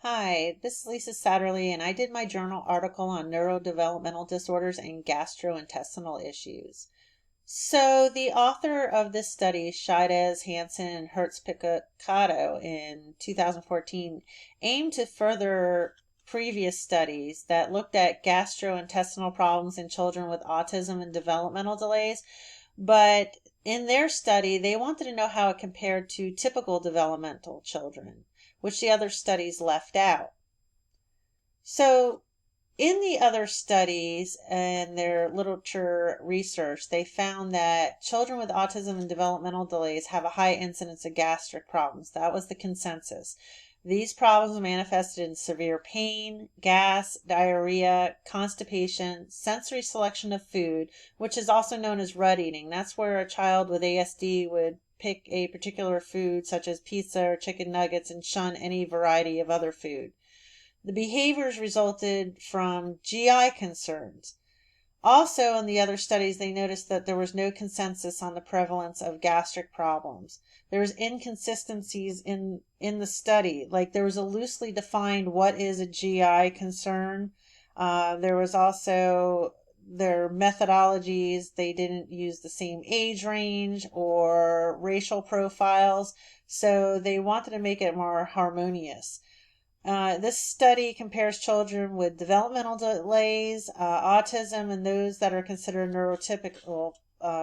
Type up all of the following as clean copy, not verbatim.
Hi, this is Lisa Satterley, and I did my journal article on neurodevelopmental disorders and gastrointestinal issues. So, the author of this study, Scheidez, Hansen, and Hertz-Piccato in 2014, aimed to further previous studies that looked at gastrointestinal problems in children with autism and developmental delays, but in their study, they wanted to know how it compared to typical developmental children, which the other studies left out. So, in the other studies and their literature research, they found that children with autism and developmental delays have a high incidence of gastric problems. That was the consensus. These problems manifested in severe pain, gas, diarrhea, constipation, sensory selection of food, which is also known as rut eating. That's where a child with ASD would pick a particular food such as pizza or chicken nuggets and shun any variety of other food. The behaviors resulted from GI concerns. Also, in the other studies, they noticed that there was no consensus on the prevalence of gastric problems. There was inconsistencies in the study. Like there was a loosely defined what is a GI concern. There was also their methodologies. They didn't use the same age range or racial profiles. So they wanted to make it more harmonious. This study compares children with developmental delays, autism, and those that are considered neurotypical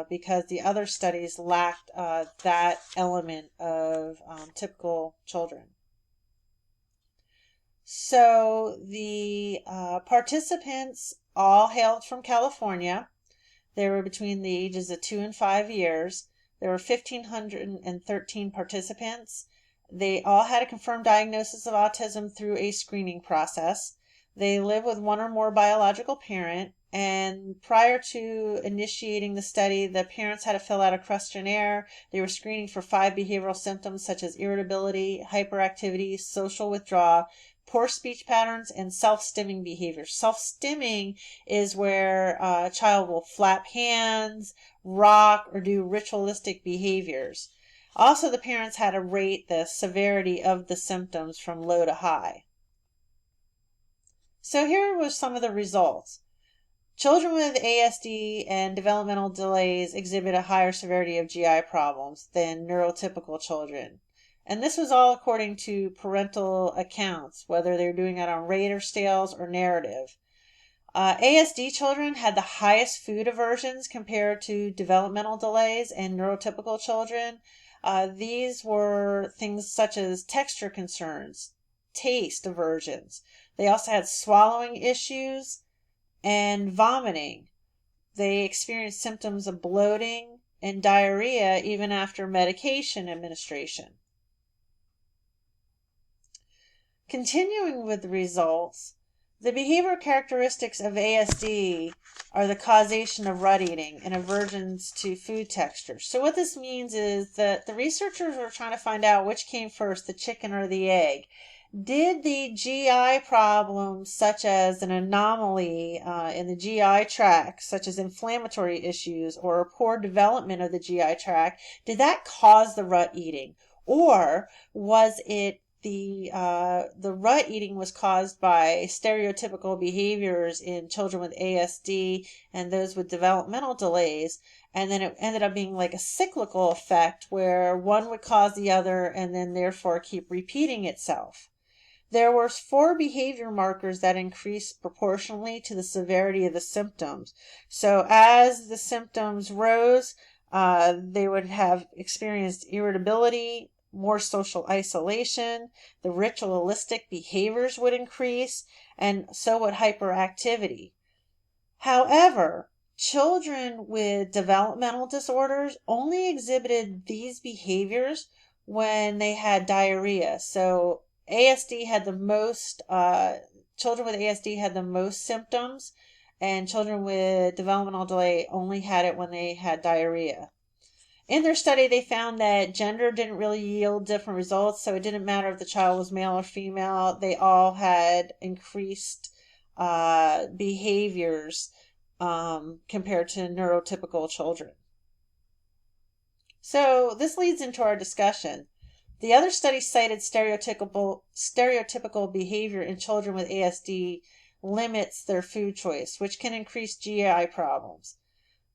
because the other studies lacked that element of typical children. So the participants all hailed from California. They were between the ages of 2 and 5 years. There were 1,513 participants. They all had a confirmed diagnosis of autism through a screening process. They live with one or more biological parent, and prior to initiating the study, the parents had to fill out a questionnaire. They were screening for 5 behavioral symptoms such as irritability, hyperactivity, social withdrawal, poor speech patterns, and self-stimming behaviors. Self-stimming is where a child will flap hands, rock, or do ritualistic behaviors. Also, the parents had to rate the severity of the symptoms from low to high. So here were some of the results. Children with ASD and developmental delays exhibit a higher severity of GI problems than neurotypical children. And this was all according to parental accounts, whether they're doing it on rater scales or narrative. ASD children had the highest food aversions compared to developmental delays and neurotypical children. These were things such as texture concerns, taste aversions. They also had swallowing issues and vomiting. They experienced symptoms of bloating and diarrhea even after medication administration. Continuing with the results, the behavioral characteristics of ASD are the causation of rut eating and aversions to food textures. So what this means is that the researchers were trying to find out which came first, the chicken or the egg. Did the GI problems, such as an anomaly in the GI tract, such as inflammatory issues or a poor development of the GI tract, did that cause the rut eating? Or was it the rut eating was caused by stereotypical behaviors in children with ASD and those with developmental delays, and then it ended up being like a cyclical effect where one would cause the other and then therefore keep repeating itself. There were 4 behavior markers that increased proportionally to the severity of the symptoms. So as the symptoms rose, they would have experienced irritability, more social isolation, the ritualistic behaviors would increase, and so would hyperactivity. However, children with developmental disorders only exhibited these behaviors when they had diarrhea. So ASD had the most, children with ASD had the most symptoms, and children with developmental delay only had it when they had diarrhea. In their study, they found that gender didn't really yield different results, so it didn't matter if the child was male or female. They all had increased behaviors compared to neurotypical children. So this leads into our discussion. The other study cited stereotypical behavior in children with ASD limits their food choice, which can increase GI problems.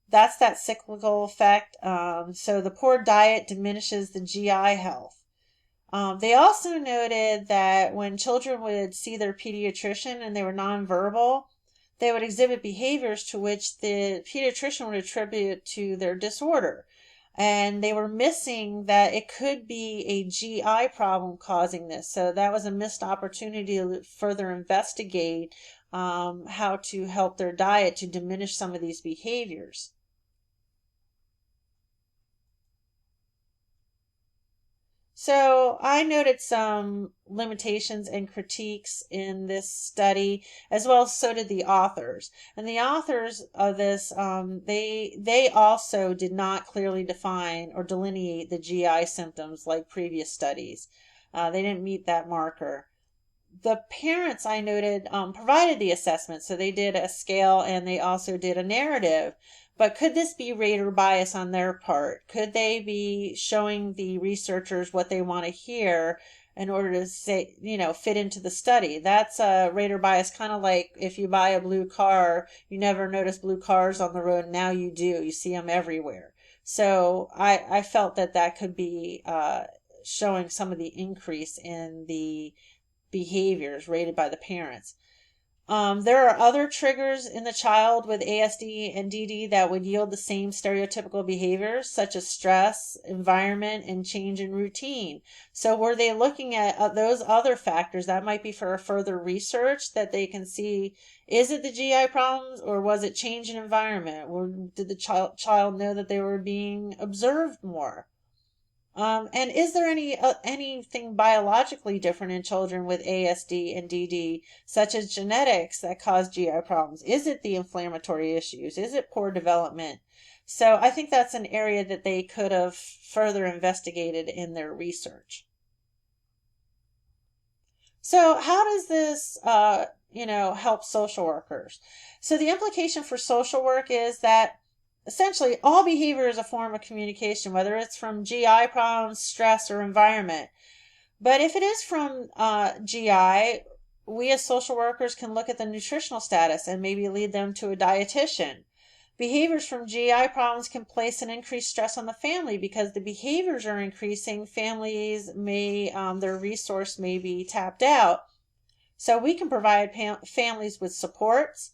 That's that cyclical effect. So the poor diet diminishes the GI health. They also noted that when children would see their pediatrician and they were nonverbal, they would exhibit behaviors to which the pediatrician would attribute to their disorder. And they were missing that it could be a GI problem causing this. So that was a missed opportunity to further investigate how to help their diet to diminish some of these behaviors. So I noted some limitations and critiques in this study, as well as so did the authors. And the authors of this, they also did not clearly define or delineate the GI symptoms like previous studies. They didn't meet that marker. The parents I noted provided the assessment, so they did a scale and they also did a narrative. But could this be rater bias on their part? Could they be showing the researchers what they want to hear in order to say, fit into the study? That's a rater bias, kind of like if you buy a blue car, you never notice blue cars on the road. Now you do. You see them everywhere. So I felt that could be showing some of the increase in the behaviors rated by the parents. There are other triggers in the child with ASD and DD that would yield the same stereotypical behaviors, such as stress, environment, and change in routine. So were they looking at those other factors? That might be for further research that they can see, is it the GI problems or was it change in environment? Or did the child know that they were being observed more? And is there anything biologically different in children with ASD and DD, such as genetics that cause GI problems? Is it the inflammatory issues? Is it poor development? So I think that's an area that they could have further investigated in their research. So how does this, help social workers? So the implication for social work is that essentially all behavior is a form of communication, whether it's from GI problems, stress, or environment. But if it is from GI, we as social workers can look at the nutritional status and maybe lead them to a dietitian. Behaviors from GI problems can place an increased stress on the family because the behaviors are increasing. Families may, their resource may be tapped out. So we can provide families with supports,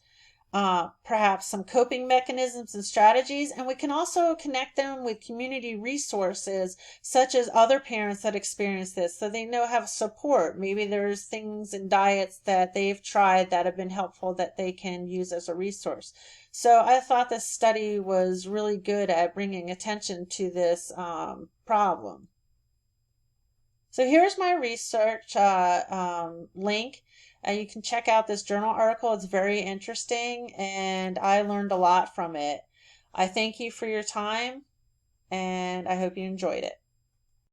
perhaps some coping mechanisms and strategies, and we can also connect them with community resources such as other parents that experience this so they know have support. Maybe there's things in diets that they've tried that have been helpful that they can use as a resource. So I thought this study was really good at bringing attention to this problem. So here's my research link. You can check out this journal article. It's very interesting and I learned a lot from it. I thank you for your time and I hope you enjoyed it.